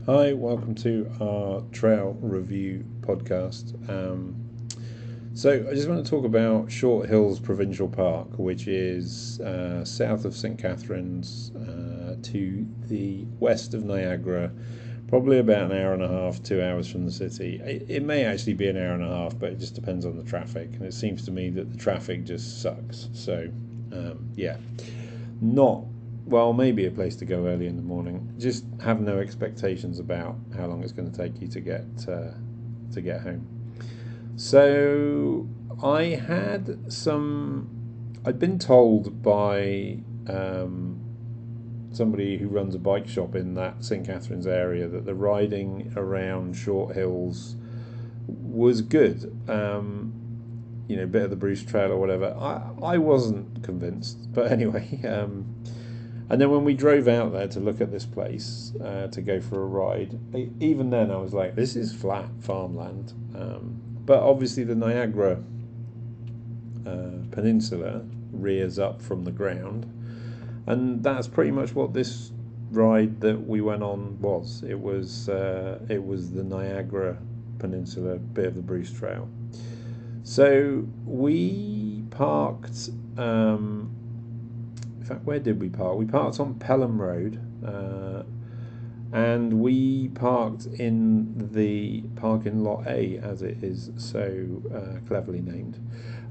Hi, welcome to our trail review podcast. So, I just want to talk about Short Hills Provincial Park, which is south of St Catharines to the west of Niagara, probably about an hour and a half, 2 hours from the city. It may actually be an hour and a half, but it just depends on the traffic. And it seems to me that the traffic just sucks. So, yeah, not well, maybe a place to go early in the morning. Just have no expectations about how long it's going to take you to get home. So I had some. I'd been told by somebody who runs a bike shop in that St Catharines area that the riding around Short Hills was good. A bit of the Bruce Trail or whatever. I wasn't convinced, but anyway. And then when we drove out there to look at this place to go for a ride, even then I was like, this is flat farmland. But obviously the Niagara Peninsula rears up from the ground, and that's pretty much what this ride that we went on was. It was the Niagara Peninsula, bit of the Bruce Trail. So we parked. In fact, where did we park? We parked on Pelham Road, and we parked in the parking lot A, as it is so cleverly named.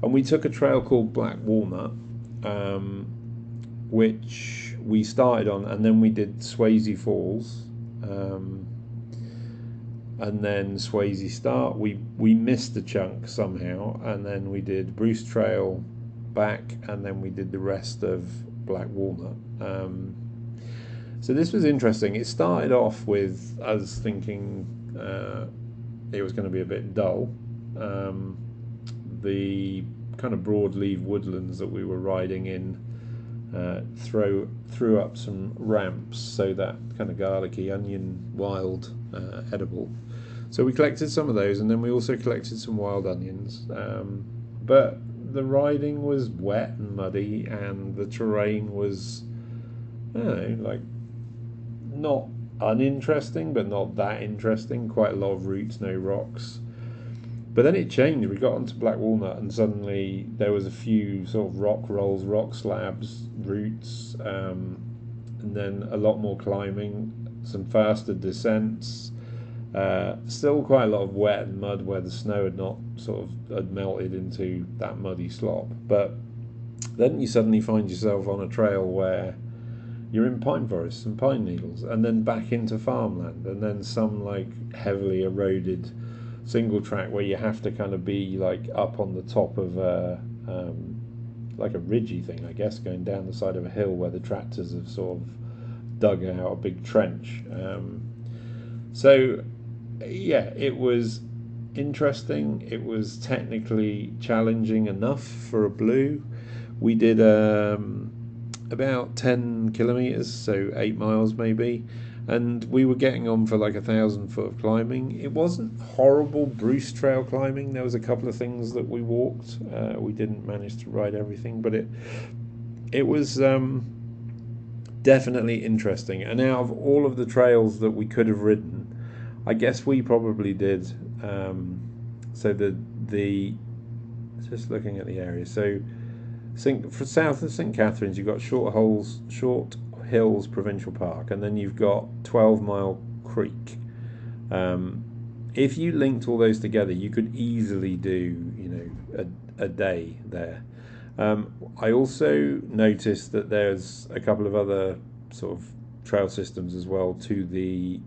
And we took a trail called Black Walnut, which we started on, and then we did Swayze Falls, and then Swayze Start. We missed a chunk somehow, and then we did Bruce Trail back, and then we did the rest of Black Walnut. So this was interesting. It started off with us thinking it was going to be a bit dull. The kind of broadleaf woodlands that we were riding in threw up some ramps, so that kind of garlicky onion wild edible. So we collected some of those, and then we also collected some wild onions. But the riding was wet and muddy, and the terrain was, I don't know, like not uninteresting, but not that interesting. Quite a lot of roots, no rocks. But then it changed. We got onto Black Walnut, and suddenly there was a few sort of rock rolls, rock slabs, roots, and then a lot more climbing, some faster descents. Still quite a lot of wet and mud where the snow had not had melted into that muddy slop. But then you suddenly find yourself on a trail where you're in pine forests and pine needles, and then back into farmland, and then some like heavily eroded single track where you have to kind of be like up on the top of like a ridgy thing, I guess, going down the side of a hill where the tractors have sort of dug out a big trench. So yeah, it was interesting. It was technically challenging enough for a blue. We did about 10 kilometers, so 8 miles maybe, and we were getting on for like 1,000 foot of climbing. It wasn't horrible Bruce Trail climbing. There was a couple of things that we walked. We didn't manage to ride everything, but it was definitely interesting. And out of all of the trails that we could have ridden, I guess we probably did. So the just looking at the area. So for south of St Catharines, you've got Short Hills Provincial Park, and then you've got 12 Mile Creek. If you linked all those together, you could easily do a day there. I also noticed that there's a couple of other sort of trail systems as well to the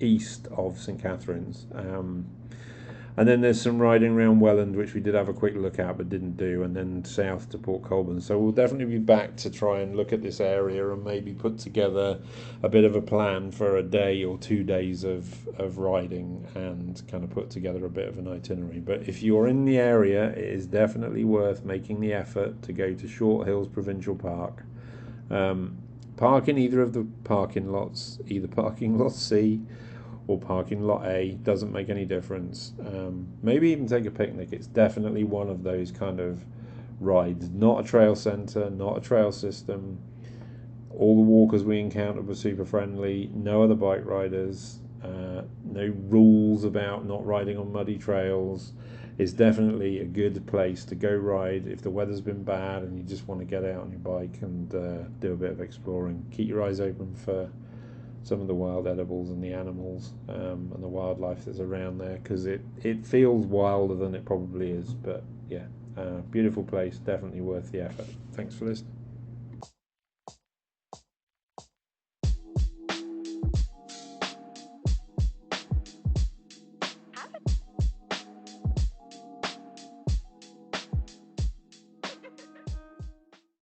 east of St Catharines. And then there's some riding around Welland, which we did have a quick look at but didn't do, and then south to Port Colborne. So we'll definitely be back to try and look at this area and maybe put together a bit of a plan for a day or 2 days of riding, and kind of put together a bit of an itinerary. But if you're in the area, it is definitely worth making the effort to go to Short Hills Provincial Park. Park in either of the parking lots, either parking lot C or parking lot A, doesn't make any difference. Maybe even take a picnic. It's definitely one of those kind of rides. Not a trail centre, not a trail system. All the walkers we encountered were super friendly. No other bike riders. No rules about not riding on muddy trails. It's definitely a good place to go ride if the weather's been bad and you just want to get out on your bike and do a bit of exploring. Keep your eyes open for some of the wild edibles and the animals and the wildlife that's around there, because it feels wilder than it probably is. But yeah, beautiful place, definitely worth the effort. Thanks for listening.